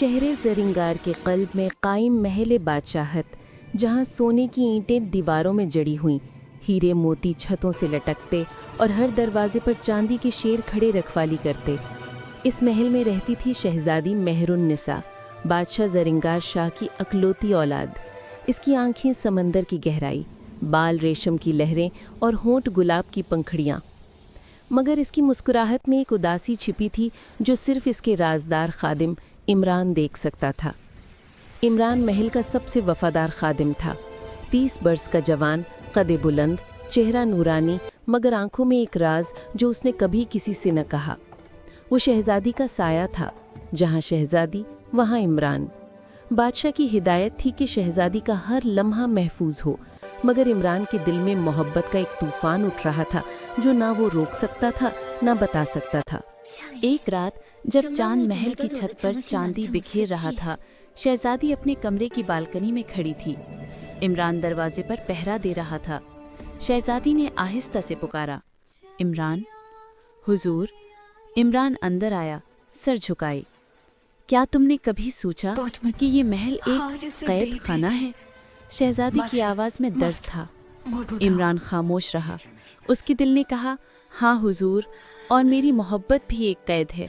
شہر زرنگار کے قلب میں قائم محل بادشاہت، جہاں سونے کی اینٹیں دیواروں میں جڑی ہوئیں، ہیرے موتی چھتوں سے لٹکتے اور ہر دروازے پر چاندی کے شیر کھڑے رکھوالی کرتے۔ اس محل میں رہتی تھی شہزادی مہر النساء، بادشاہ زرنگار شاہ کی اکلوتی اولاد۔ اس کی آنکھیں سمندر کی گہرائی، بال ریشم کی لہریں اور ہونٹ گلاب کی پنکھڑیاں، مگر اس کی مسکراہٹ میں ایک اداسی چھپی تھی جو صرف اس کے رازدار خادم عمران دیکھ سکتا تھا۔ عمران محل کا سب سے وفادار خادم تھا، 30 برس کا جوان، قد بلند، چہرہ نورانی، مگر آنکھوں میں ایک راز جو اس نے کبھی کسی سے نہ کہا۔ وہ شہزادی کا سایہ تھا، جہاں شہزادی وہاں عمران۔ بادشاہ کی ہدایت تھی کہ شہزادی کا ہر لمحہ محفوظ ہو، مگر عمران کے دل میں محبت کا ایک طوفان اٹھ رہا تھا جو نہ وہ روک سکتا تھا نہ بتا سکتا تھا۔ ایک رات جب چاند محل کی چھت پر چاندی بکھیر رہا تھا، شہزادی اپنے کمرے کی بالکنی میں کھڑی تھی۔ عمران دروازے پر پہرا دے رہا تھا۔ شہزادی نے آہستہ سے پکارا، عمران۔ حضور۔ عمران اندر آیا، سر جھکائے۔ کیا تم نے کبھی سوچا کہ یہ محل ایک قید خانہ ہے؟ شہزادی کی آواز میں درد تھا۔ عمران خاموش رہا۔ اس کے دل نے کہا، ہاں حضور، اور میری محبت بھی ایک قید ہے،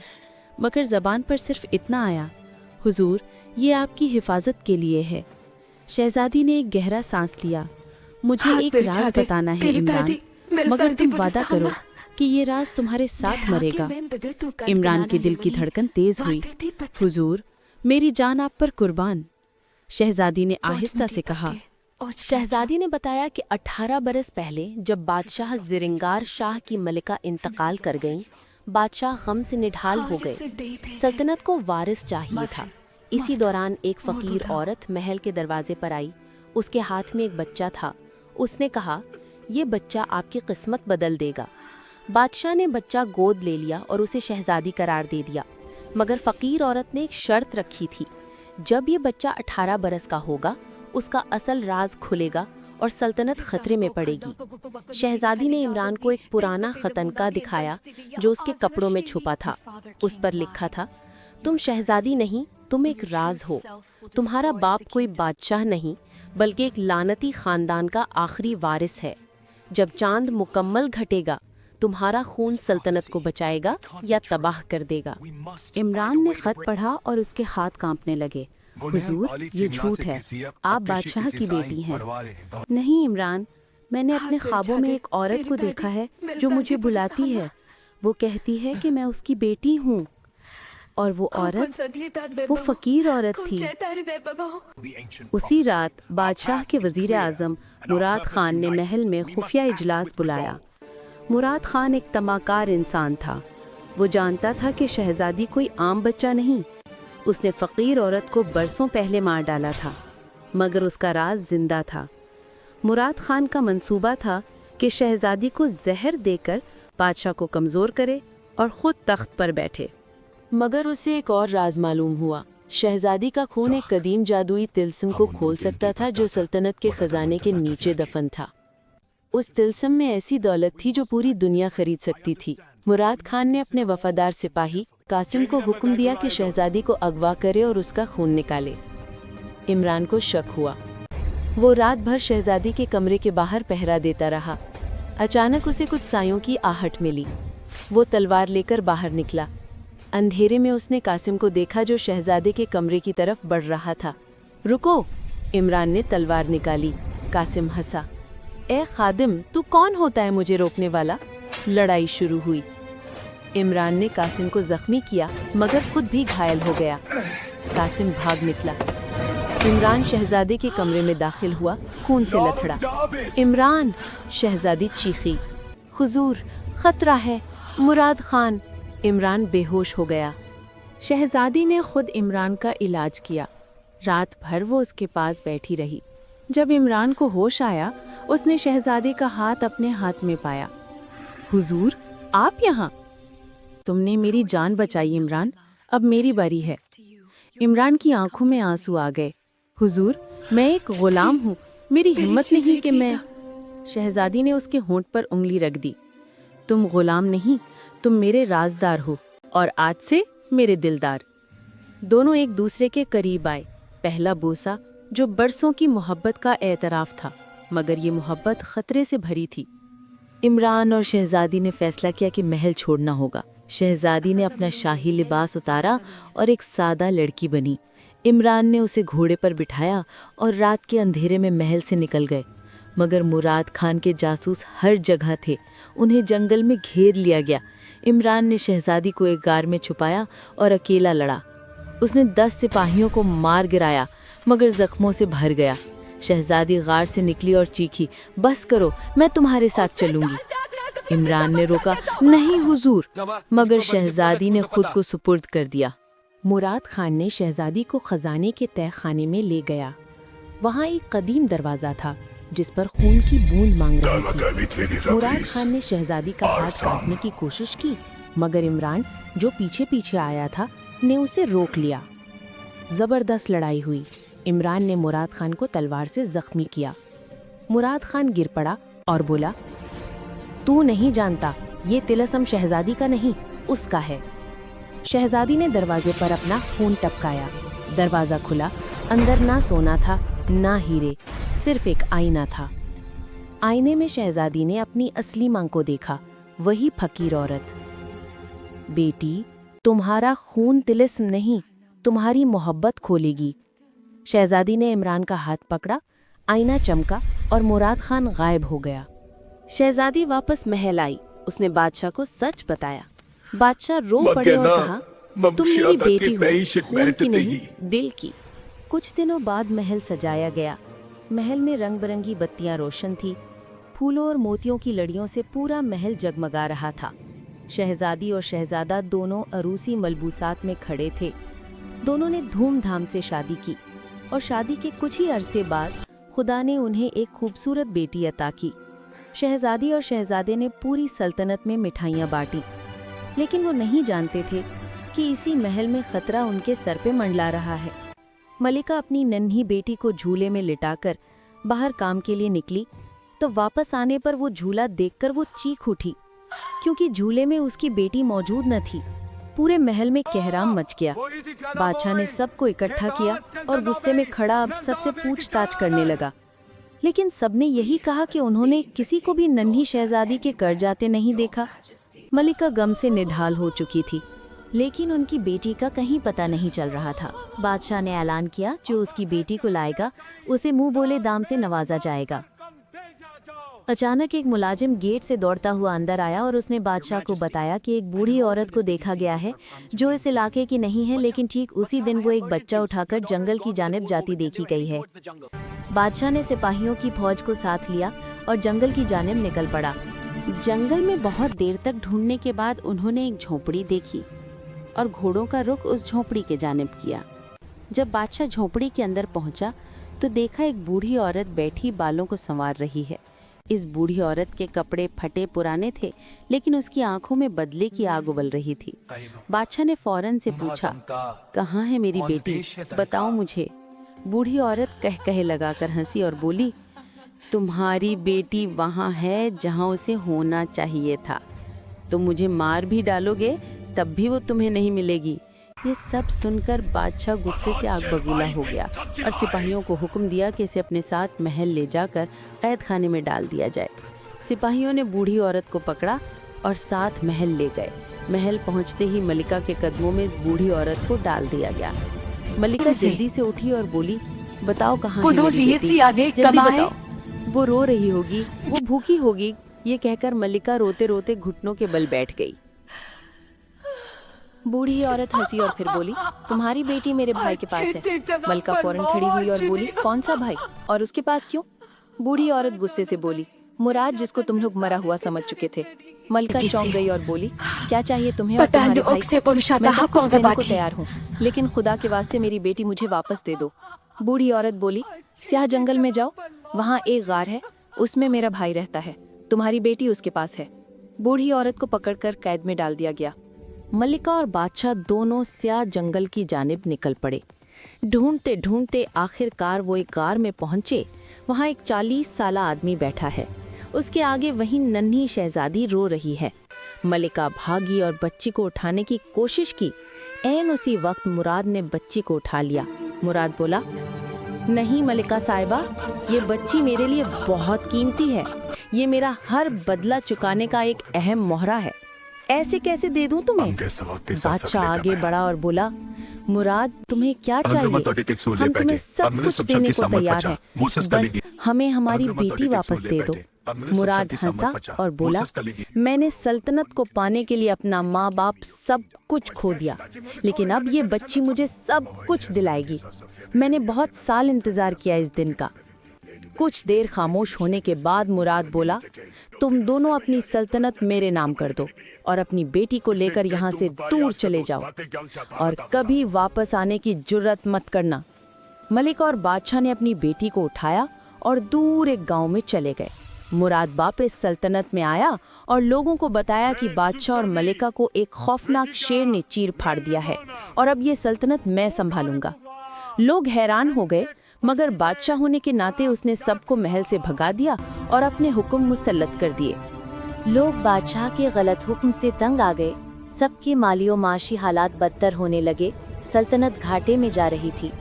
مگر زبان پر صرف اتنا آیا، حضور یہ آپ کی حفاظت کے لیے ہے۔ شہزادی نے ایک گہرا سانس لیا۔ مجھے ایک راز بتانا ہے عمران، مگر تم وعدہ کرو کہ یہ راز تمہارے ساتھ مرے گا۔ عمران کے دل کی دھڑکن تیز ہوئی۔ حضور میری جان آپ پر قربان، شہزادی نے آہستہ سے کہا۔ شہزادی نے بتایا کہ 18 برس پہلے جب بادشاہ زرنگار شاہ کی ملکہ انتقال کر گئیں، بادشاہ غم سے نڈھال ہو گئے۔ سلطنت کو وارث چاہیے تھا۔ اسی دوران ایک فقیر عورت محل کے دروازے پر آئی۔ اس کے ہاتھ میں ایک بچہ تھا۔ اس نے کہا، یہ بچہ آپ کی قسمت بدل دے گا۔ بادشاہ نے بچہ گود لے لیا اور اسے شہزادی قرار دے دیا، مگر فقیر عورت نے ایک شرط رکھی تھی، جب یہ بچہ 18 برس کا ہوگا اس کا اصل راز کھلے گا اور سلطنت خطرے میں پڑے گی۔ شہزادی نے عمران کو ایک پرانا خطنکہ دکھایا جو اس کے کپڑوں میں چھپا تھا۔ اس پر لکھا تھا، تم شہزادی نہیں، تم ایک راز ہو۔ تمہارا باپ کوئی بادشاہ نہیں بلکہ ایک لعنتی خاندان کا آخری وارث ہے۔ جب چاند مکمل گھٹے گا تمہارا خون سلطنت کو بچائے گا یا تباہ کر دے گا۔ عمران نے خط پڑھا اور اس کے ہاتھ کانپنے لگے۔ حضور یہ جھوٹ ہے، آپ بادشاہ کی بیٹی ہیں۔ نہیں عمران، میں نے اپنے خوابوں میں ایک عورت کو دیکھا ہے جو مجھے بلاتی ہے۔ وہ کہتی ہے کہ میں اس کی بیٹی ہوں، اور وہ عورت وہ فقیر عورت تھی۔ اسی رات بادشاہ کے وزیر اعظم مراد خان نے محل میں خفیہ اجلاس بلایا۔ مراد خان ایک طمعکار انسان تھا۔ وہ جانتا تھا کہ شہزادی کوئی عام بچہ نہیں۔ اس نے فقیر عورت کو برسوں پہلے مار ڈالا تھا، مگر اس کا راز زندہ تھا۔ مراد خان کا منصوبہ تھا کہ شہزادی کو زہر دے کر بادشاہ کو کمزور کرے اور خود تخت پر بیٹھے، مگر اسے ایک اور راز معلوم ہوا۔ شہزادی کا خون ایک قدیم جادوئی طلسم کو کھول سکتا تھا جو سلطنت کے خزانے کے نیچے دفن تھا۔ اس طلسم میں ایسی دولت تھی جو پوری دنیا خرید سکتی تھی۔ مراد خان نے اپنے وفادار سپاہی قاسم کو حکم دیا کہ شہزادی کو اغوا کرے اور اس کا خون نکالے۔ عمران کو شک ہوا۔ وہ رات بھر شہزادی کے کمرے کے باہر پہرا دیتا رہا۔ اچانک اسے کچھ سایوں کی آہٹ ملی۔ وہ تلوار لے کر باہر نکلا۔ اندھیرے میں اس نے قاسم کو دیکھا جو شہزادے کے کمرے کی طرف بڑھ رہا تھا۔ رکو! عمران نے تلوار نکالی۔ قاسم ہنسا۔ اے خادم، تو کون ہوتا ہے مجھے روکنے والا؟ لڑائی شروع ہوئی۔ عمران نے قاسم کو زخمی کیا مگر خود بھی گھائل ہو گیا۔ قاسم بھاگ نکلا۔ عمران شہزادے کے کمرے میں داخل ہوا، خون سے لتھڑا۔ عمران! شہزادی چیخی۔ حضور خطرہ ہے، مراد خان! عمران بے ہوش ہو گیا۔ شہزادی نے خود عمران کا علاج کیا۔ رات بھر وہ اس کے پاس بیٹھی رہی۔ جب عمران کو ہوش آیا، اس نے شہزادی کا ہاتھ اپنے ہاتھ میں پایا۔ حضور آپ یہاں؟ تم نے میری جان بچائی عمران، اب میری باری ہے۔ عمران کی آنکھوں میں آنسو آ گئے۔ حضور میں ایک غلام ہوں، میری ہمت نہیں کہ میں… شہزادی نے اس کے ہونٹ پر انگلی رکھ دی۔ تم غلام نہیں، تم میرے رازدار ہو، اور آج سے میرے دلدار۔ दोनों एक दूसरे के करीब आए। पहला बोसा जो बरसों की मोहब्बत का एतराफ़ था, मगर ये मोहब्बत खतरे से भरी थी। इमरान और शहजादी ने फैसला किया कि महल छोड़ना होगा। शहजादी ने अपना शाही लिबास उतारा और एक सादा लड़की बनी। इमरान ने उसे घोड़े पर बिठाया और रात के अंधेरे में महल से निकल गए। मगर मुराद खान के जासूस हर जगह थे। उन्हें जंगल में घेर लिया गया। इमरान ने शहजादी को एक गार में छुपाया और अकेला लड़ा। उसने 10 सिपाहियों को मार गिराया, मगर जख्मों से भर गया। शहजादी गार से निकली और चीखी, बस करो, मैं तुम्हारे साथ चलूंगी। इमरान ने रोका, नहीं हुजूर, मगर शहजादी ने खुद को सुपुर्द कर दिया। मुराद खान ने शहजादी को खजाने के तह खाने में ले गया। वहाँ एक कदीम दरवाज़ा था जिस पर खून की बूंद मांग रही थी। मुराद खान ने शहजादी का हाथ काटने की कोशिश की, मगर इमरान जो पीछे पीछे आया था ने उसे रोक लिया। ज़बरदस्त लड़ाई हुई। इमरान ने मुराद खान को तलवार से जख्मी किया। मुराद खान गिर पड़ा और बोला, तू नहीं जानता, ये तिलस्म शहजादी का नहीं, उसका है। शहजादी ने दरवाजे पर अपना खून टपकाया। दरवाज़ा खुला। अंदर ना सोना था ना हीरे, सिर्फ एक आईना था। आईने में शहजादी ने अपनी असली मां को देखा, वही फकीर औरत। बेटी, तुम्हारा खून तिलिस्म नहीं, तुम्हारी मोहब्बत खोलेगी। शहजादी ने इमरान का हाथ पकड़ा, आईना चमका और मुराद खान गायब हो गया। शहजादी वापस महल आई। उसने बादशाह को सच बताया। बादशाह रो पड़े और कहा, तुम मेरी बेटी हो, खून की नहीं, दिल की। कुछ दिनों बाद महल सजाया गया। महल में रंग बिरंगी बत्तियां रोशन थी। फूलों और मोतियों की लड़ियों से पूरा महल जगमगा रहा था। शहजादी और शहजादा दोनों अरूसी मलबूसात में खड़े थे। दोनों ने धूमधाम से शादी की और शादी के कुछ ही अरसे बाद खुदा ने उन्हें एक खूबसूरत बेटी अता की। शहजादी और शहजादे ने पूरी सल्तनत में मिठाइयाँ बांटी, लेकिन वो नहीं जानते थे कि इसी महल में खतरा उनके सर पे मंडला रहा है। मलिका अपनी नन्ही बेटी को झूले में लिटाकर बाहर काम के लिए निकली तो वापस आने पर वो झूला देखकर वो चीख उठी, क्योंकि झूले में उसकी बेटी मौजूद न थी। पूरे महल में कहराम मच गया। बादशाह ने सबको इकट्ठा किया और गुस्से में खड़ा अब सबसे पूछताछ करने लगा, लेकिन सबने यही कहा कि उन्होंने किसी को भी नन्ही शहजादी के कर जाते नहीं देखा। मलिका गम से निढाल हो चुकी थी, लेकिन उनकी बेटी का कहीं पता नहीं चल रहा था। बादशाह ने ऐलान किया, जो उसकी बेटी को लाएगा उसे मुंह बोले दाम से नवाजा जाएगा। अचानक एक मुलाजिम गेट से दौड़ता हुआ अंदर आया और उसने बादशाह को बताया कि एक बूढ़ी औरत को देखा गया है जो इस इलाके की नहीं है, लेकिन ठीक उसी दिन वो एक बच्चा उठाकर जंगल की जानिब जाती देखी गई है। बादशाह ने सिपाहियों की फौज को साथ लिया और जंगल की जानिब निकल पड़ा। जंगल में बहुत देर तक ढूंढने के बाद उन्होंने एक झोपड़ी देखी और घोड़ों का रुख उस झोपड़ी के जानिब किया। जब बादशाह झोपड़ी के अंदर पहुंचा तो देखा एक बूढ़ी औरत बैठी बालों को संवार रही है। इस बूढ़ी औरत के कपड़े फटे पुराने थे, लेकिन उसकी आंखों में बदले की आग उबल रही थी। बादशाह ने फौरन से पूछा, कहाँ है मेरी बेटी, बताओ मुझे। बूढ़ी औरत कह लगाकर हंसी और बोली, तुम्हारी बेटी वहाँ है जहाँ उसे होना चाहिए था। तुम मुझे मार भी डालोगे तब भी वो तुम्हें नहीं मिलेगी। ये सब सुनकर बादशाह गुस्से से आग बबूला हो गया और सिपाहियों को हुक्म दिया कि इसे अपने साथ महल ले जाकर कैद खाने में डाल दिया जाए। सिपाहियों ने बूढ़ी औरत को पकड़ा और साथ महल ले गए। महल पहुंचते ही मलिका के कदमों में इस बूढ़ी औरत को डाल दिया गया। मलिका जल्दी से उठी और बोली, बताओ कहाँ है मेरी बेटी? जल्दी बताओ। वो रो रही होगी, वो भूखी होगी। ये कहकर मलिका रोते रोते घुटनों के बल बैठ गई। बूढ़ी औरत हंसी और फिर बोली, तुम्हारी बेटी मेरे भाई के पास है। मलिका फौरन खड़ी हुई और बोली, कौन सा भाई और उसके पास क्यों? बूढ़ी औरत गुस्से से बोली, मुराद, जिसको तुम लोग मरा हुआ समझ चुके थे। मलिका चौंक गई और बोली, क्या चाहिए तुम्हें और तुम्हारे भाई से? मैं सब कुछ देने को तैयार हूँ, लेकिन खुदा के वास्ते मेरी बेटी मुझे वापस दे दो। बूढ़ी औरत बोली, स्याह जंगल में जाओ, वहाँ एक गार है, उसमें मेरा भाई रहता है, तुम्हारी बेटी उसके पास है। बूढ़ी औरत को पकड़कर कैद में डाल दिया गया। मलिका और बादशाह दोनों स्याह जंगल की जानिब निकल पड़े। ढूंढते ढूंढते आखिरकार वो एक गार में पहुंचे। वहाँ एक 40 साला आदमी बैठा है। उसके आगे वही नन्ही शहजादी रो रही है। मलिका भागी और बच्ची को उठाने की कोशिश की। ऐन उसी वक्त मुराद ने बच्ची को उठा लिया। मुराद बोला, नहीं मलिका साहिबा, ये बच्ची मेरे लिए बहुत कीमती है। ये मेरा हर बदला चुकाने का एक अहम मोहरा है। ऐसे कैसे दे दूं तुम्हें? बादशाह आगे बढ़ा और बोला, मुराद तुम्हें क्या चाहिए? हम तुम्हें सब कुछ देने को तैयार हैं, बस हमें हमारी बेटी वापस दे दो। मुराद हंसा और बोला, मैंने सल्तनत को पाने के लिए अपना माँ बाप सब कुछ खो दिया, लेकिन अब ये बच्ची मुझे सब कुछ दिलाएगी। मैंने बहुत साल इंतजार किया इस दिन का। कुछ देर खामोश होने के बाद मुराद बोला, तुम दोनों अपनी सल्तनत मेरे नाम कर दो और अपनी बेटी को लेकर यहाँ से दूर चले जाओ और कभी वापस आने की जुर्रत मत करना। मलिक और बादशाह ने अपनी बेटी को उठाया और दूर एक गांव में चले गए। मुराद वापस सल्तनत में आया और लोगों को बताया कि बादशाह और मलिका को एक खौफनाक शेर ने चीर फाड़ दिया है और अब ये सल्तनत मैं संभालूंगा। लोग हैरान हो गए, मगर बादशाह होने के नाते उसने सबको महल से भगा दिया और अपने हुक्म मुसल्लत कर दिए। लोग बादशाह के गलत हुक्म से तंग आ गए। सबके माली और माशी हालात बदतर होने लगे। सल्तनत घाटे में जा रही थी।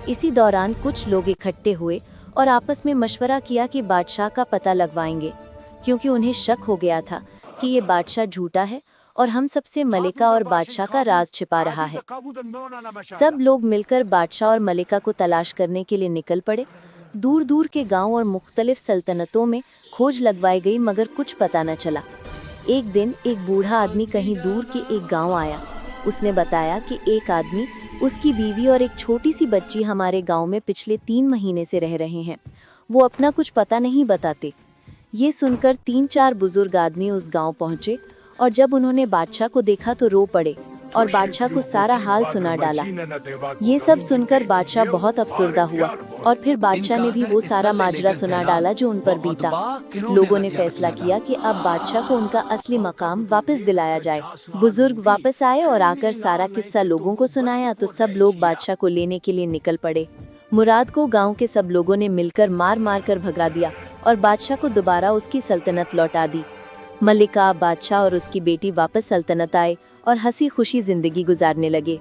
इसी दौरान कुछ लोग इकट्ठे हुए और आपस में मशवरा किया कि बादशाह का पता लगवाएंगे, क्योंकि उन्हें शक हो गया था कि ये बादशाह झूठा है और हम सबसे मलिका और बादशाह का राज छिपा रहा है। सब लोग मिलकर बादशाह और मलिका को तलाश करने के लिए निकल पड़े। दूर दूर के गांव और मुख्तलिफ सल्तनतों में खोज लगवाई गई, मगर कुछ पता न चला। एक दिन एक बूढ़ा आदमी कहीं दूर के एक गांव आया। उसने बताया कि एक आदमी, उसकी बीवी और एक छोटी सी बच्ची हमारे गांव में पिछले 3 महीने से रह रहे हैं। वो अपना कुछ पता नहीं बताते। ये सुनकर 3-4 बुजुर्ग आदमी उस गांव पहुंचे और जब उन्होंने बादशाह को देखा तो रो पड़े और बादशाह को सारा हाल सुना डाला। ये सब सुनकर बादशाह बहुत अफसुर्दा हुआ और फिर बादशाह ने भी वो सारा माजरा सुना डाला जो उन पर बीता। लोगों ने फैसला किया कि अब बादशाह को उनका असली मकाम वापस दिलाया जाए। बुजुर्ग वापस आए और आकर सारा किस्सा लोगों को सुनाया तो सब लोग बादशाह को लेने के लिए निकल पड़े। मुराद को गाँव के सब लोगों ने मिलकर मार मार कर भगा दिया और बादशाह को दोबारा उसकी सल्तनत लौटा दी। मलिका, बादशाह और उसकी बेटी वापस सल्तनत आए और हंसी खुशी जिंदगी गुजारने लगे।